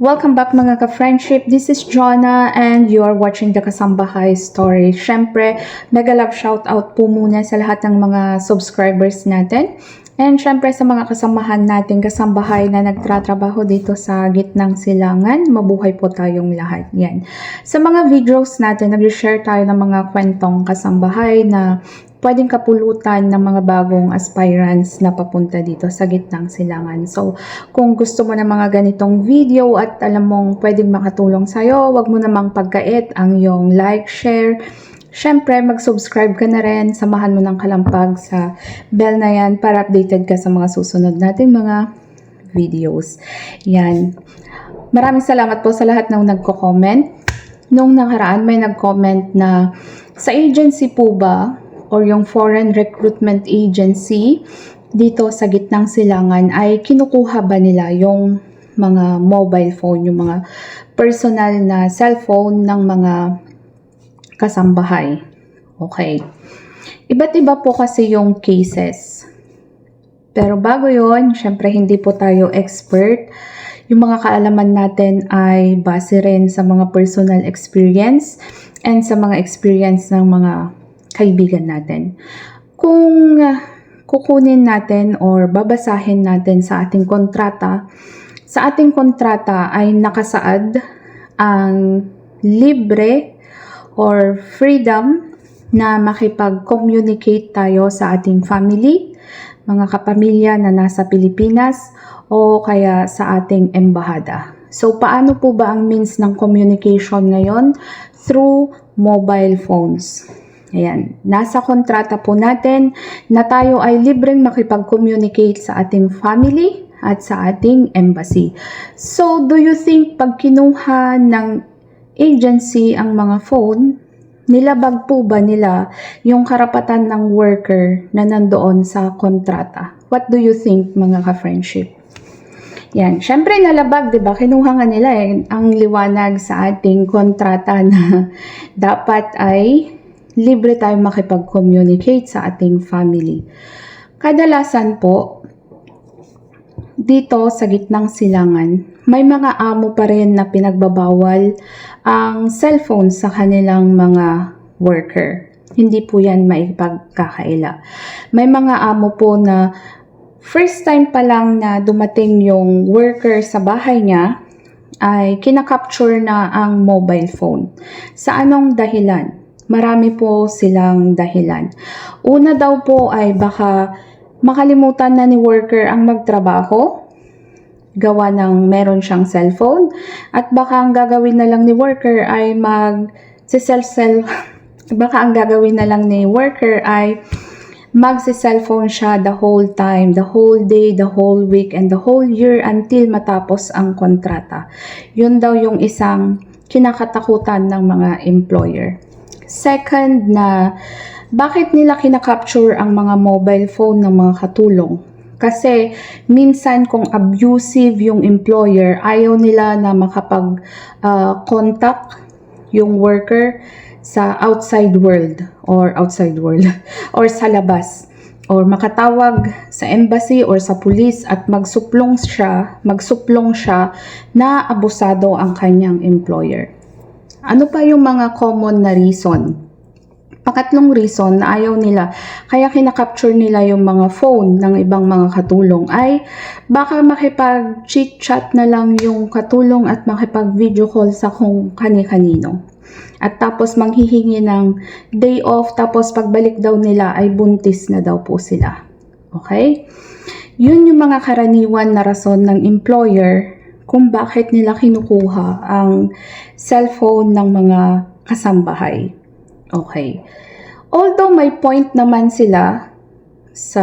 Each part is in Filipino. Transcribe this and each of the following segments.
Welcome back mga ka-friendship. This is Jonah and you are watching the Kasambahay Story. Syempre, mega love shoutout po muna sa lahat ng mga subscribers natin. And syempre sa mga kasamahan natin, kasambahay na nagtratrabaho dito sa gitnang silangan, mabuhay po tayong lahat. Yan. Sa mga videos natin, nag-share tayo ng mga kwentong kasambahay na pwedeng kapulutan ng mga bagong aspirants na papunta dito sa gitnang silangan. So, kung gusto mo ng mga ganitong video at alam mong pwedeng makatulong sa'yo, wag mo namang pagkait ang iyong like, share. Siyempre, mag-subscribe ka na rin, samahan mo ng kalampag sa bell na yan para updated ka sa mga susunod nating mga videos. Yan. Maraming salamat po sa lahat ng nagko-comment. Nung nakaraan, may nag-comment na sa agency po ba, or yung foreign recruitment agency dito sa gitnang silangan ay kinukuha ba nila yung mga mobile phone, yung mga personal na cellphone ng mga kasambahay. Okay. Iba't iba po kasi yung cases. Pero bago yon, syempre hindi po tayo expert. Yung mga kaalaman natin ay base rin sa mga personal experience and sa mga experience ng mga kaibigan natin. Kung kukunin natin or babasahin natin sa ating kontrata ay nakasaad ang libre or freedom na makipag-communicate tayo sa ating family, mga kapamilya na nasa Pilipinas o kaya sa ating embahada. So, paano po ba ang means ng communication ngayon? Through mobile phones. Ayan, nasa kontrata po natin na tayo ay libreng makipag-communicate sa ating family at sa ating embassy. So, do you think pag kinuha ng agency ang mga phone, nilabag po ba nila yung karapatan ng worker na nandoon sa kontrata? What do you think mga ka-friendship? Yan, syempre nalabag, 'di ba? Kinuha nga nila ang liwanag sa ating kontrata na dapat ay libre tayong makipag-communicate sa ating family. Kadalasan po, dito sa gitnang silangan, may mga amo pa rin na pinagbabawal ang cellphone sa kanilang mga worker. Hindi po yan maipagkakaila. May mga amo po na first time pa lang na dumating yung worker sa bahay niya, ay kinakapture na ang mobile phone. Sa anong dahilan? Marami po silang dahilan. Una daw po ay baka makalimutan na ni worker ang magtrabaho, gawa ng meron siyang cellphone, at baka ang gagawin na lang ni worker ay magsi-cellphone siya the whole time, the whole day, the whole week, and the whole year until matapos ang kontrata. Yun daw yung isang kinakatakutan ng mga employer. Second na, bakit nila kinakapture ang mga mobile phone ng mga katulong? Kasi minsan kung abusive yung employer, ayaw nila na makapag-contact yung worker sa outside world or sa labas, or makatawag sa embassy or sa police at magsuplong siya na abusado ang kanyang employer. Ano pa yung mga common na reason? Pangatlong reason na ayaw nila, kaya kinakapture nila yung mga phone ng ibang mga katulong ay baka makipag-chit-chat na lang yung katulong at makipag-video call sa kung kani-kanino. At tapos manghihingi ng day off, tapos pagbalik daw nila ay buntis na daw po sila. Okay? Yun yung mga karaniwan na rason ng employer kung bakit nila kinukuha ang cellphone ng mga kasambahay. Okay. Although may point naman sila sa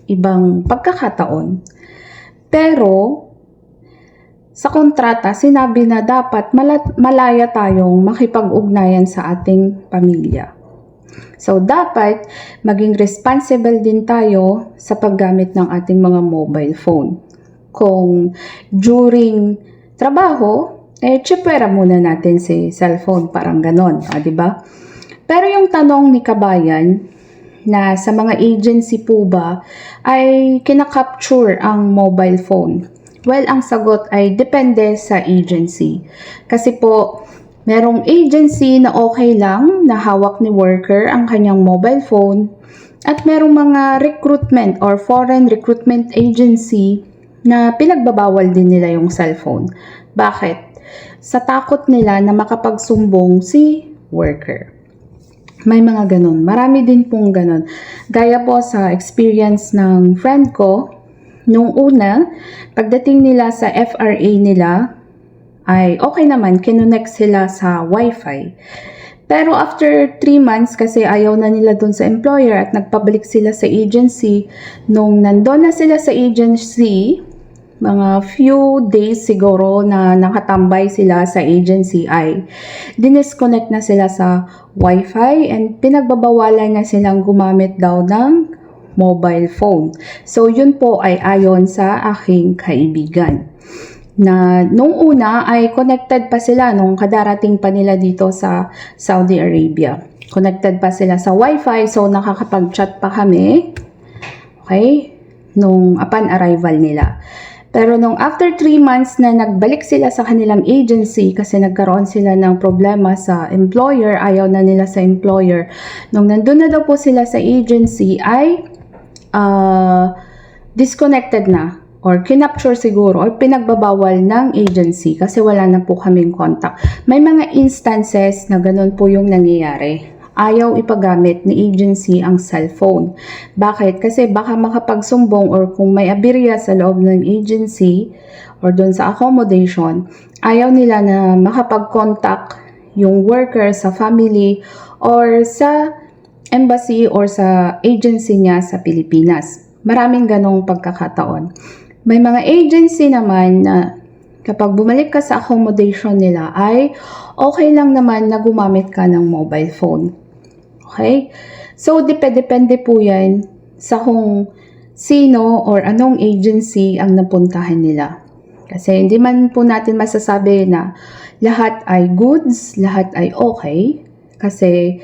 ibang pagkakataon, pero sa kontrata sinabi na dapat malaya tayong makipag-ugnayan sa ating pamilya. So, dapat maging responsible din tayo sa paggamit ng ating mga mobile phone. Kung during trabaho, tsipwera muna natin si cellphone, parang ganon, di ba? Pero yung tanong ni Kabayan, na sa mga agency po ba ay kinakapture ang mobile phone? Well, ang sagot ay depende sa agency. Kasi po, merong agency na okay lang na hawak ni worker ang kanyang mobile phone at merong mga recruitment or foreign recruitment agency na pinagbabawal din nila yung cellphone. Bakit? Sa takot nila na makapagsumbong si worker. May mga ganun. Marami din pong ganun. Gaya po sa experience ng friend ko, nung una, pagdating nila sa FRA nila, ay okay naman, kinonect sila sa Wi-Fi. Pero after 3 months, kasi ayaw na nila dun sa employer at nagpabalik sila sa agency, nung nandun na sila sa agency, mga few days siguro na nakatambay sila sa agency ay dinisconnect na sila sa Wi-Fi and pinagbabawalan na silang gumamit daw ng mobile phone. So yun po ay ayon sa aking kaibigan. Na nung una ay connected pa sila nung kadarating pa nila dito sa Saudi Arabia. Connected pa sila sa Wi-Fi so nakakapag-chat pa kami. Okay? Nung upon arrival nila. Pero nung after 3 months na nagbalik sila sa kanilang agency kasi nagkaroon sila ng problema sa employer, ayaw na nila sa employer. Nung nandun na daw po sila sa agency ay disconnected na or kinapture siguro or pinagbabawal ng agency kasi wala na po kaming contact. May mga instances na ganun po yung nangyayari. Ayaw ipagamit ni agency ang cellphone. Bakit? Kasi baka makapagsumbong or kung may aberya sa loob ng agency or doon sa accommodation, ayaw nila na makapag-contact yung worker sa family or sa embassy or sa agency niya sa Pilipinas. Maraming ganong pagkakataon. May mga agency naman na kapag bumalik ka sa accommodation nila ay okay lang naman na gumamit ka ng mobile phone. Okay? So, depende po yan sa kung sino or anong agency ang napuntahan nila. Kasi hindi man po natin masasabi na lahat ay goods, lahat ay okay. Kasi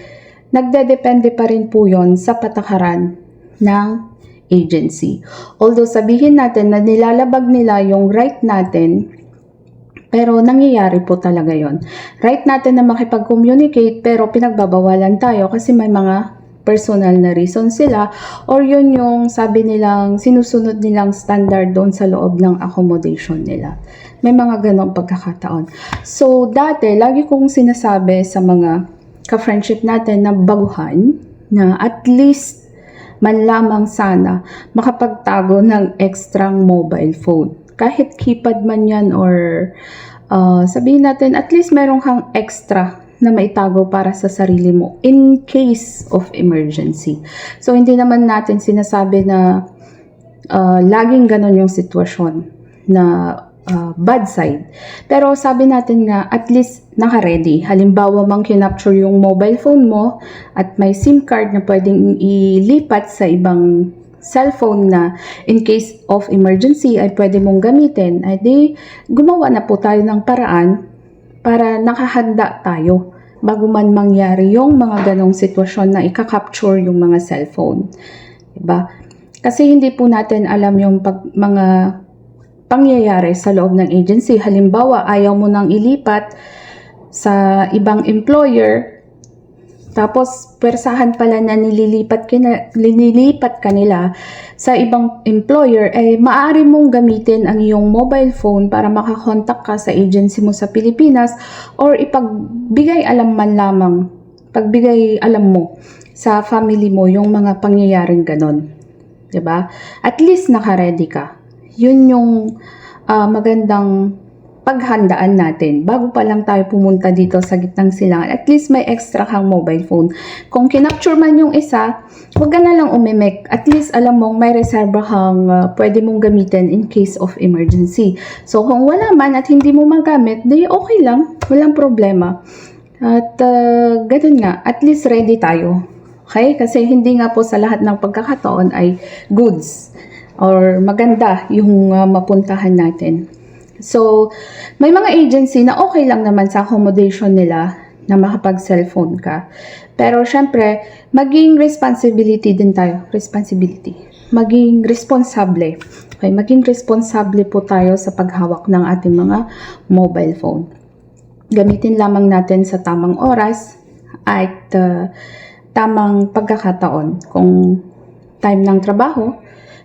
nagdedepende pa rin po yon sa patakaran ng agency. Although sabihin natin na nilalabag nila yung right natin, pero nangyayari po talaga yon. Right natin na makipag-communicate pero pinagbabawalan tayo kasi may mga personal na reason sila or yun yung sabi nilang sinusunod nilang standard doon sa loob ng accommodation nila. May mga ganong pagkakataon. So dati, lagi kong sinasabi sa mga ka-friendship natin na baguhan na at least man lamang sana makapagtago ng extra mobile phone. Kahit keypad man yan or sabihin natin at least meron kang extra na maitago para sa sarili mo in case of emergency. So hindi naman natin sinasabi na laging ganon yung sitwasyon na bad side. Pero sabi natin nga at least naka-ready. Halimbawa mang kinapture yung mobile phone mo at may SIM card na pwedeng ilipat sa ibang cellphone na in case of emergency ay pwede mong gamitin, ay di gumawa na po tayo ng paraan para nakahanda tayo bago man mangyari yung mga ganong sitwasyon na ikakapture yung mga cellphone. Diba? Kasi hindi po natin alam yung mga pangyayari sa loob ng agency. Halimbawa, ayaw mo nang ilipat sa ibang employer, tapos persahan pala na nililipat ka nila sa ibang employer, maaari mong gamitin ang iyong mobile phone para makakontak ka sa agency mo sa Pilipinas or pagbigay alam mo sa family mo yung mga pangyayaring ganon. Diba? At least naka-ready ka. Yun yung magandang paghandaan natin bago pa lang tayo pumunta dito sa gitnang silangan. At least may extra kang mobile phone. Kung kinapture man yung isa, huwag ka na lang umimik. At least alam mong may reserva kang pwede mong gamitin in case of emergency. So kung wala man at hindi mo magamit, di okay lang. Walang problema. At ganun nga, at least ready tayo. Okay? Kasi hindi nga po sa lahat ng pagkakataon ay goods or maganda yung mapuntahan natin. So, may mga agency na okay lang naman sa accommodation nila na makapag-cellphone ka. Pero syempre, maging responsibility din tayo. Maging responsable Okay, maging responsable po tayo sa paghawak ng ating mga mobile phone. Gamitin lamang natin sa tamang oras at tamang pagkakataon. Kung time ng trabaho,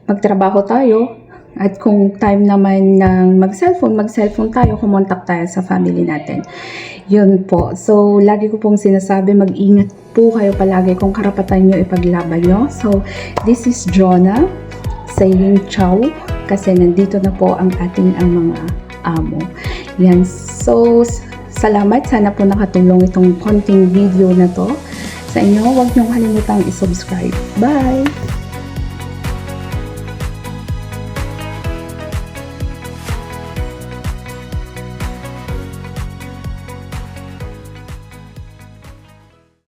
magtrabaho tayo. At kung time naman ng mag-cellphone tayo, kumontak tayo sa family natin. Yun po. So, lagi ko pong sinasabi, mag-ingat po kayo palagi kung karapatan nyo ipaglaban nyo. So, this is Jonah saying ciao kasi nandito na po ang ating mga amo. Yan. So, salamat. Sana po nakatulong itong konting video na to sa inyo. Huwag niyong kalimutang i-subscribe. Bye!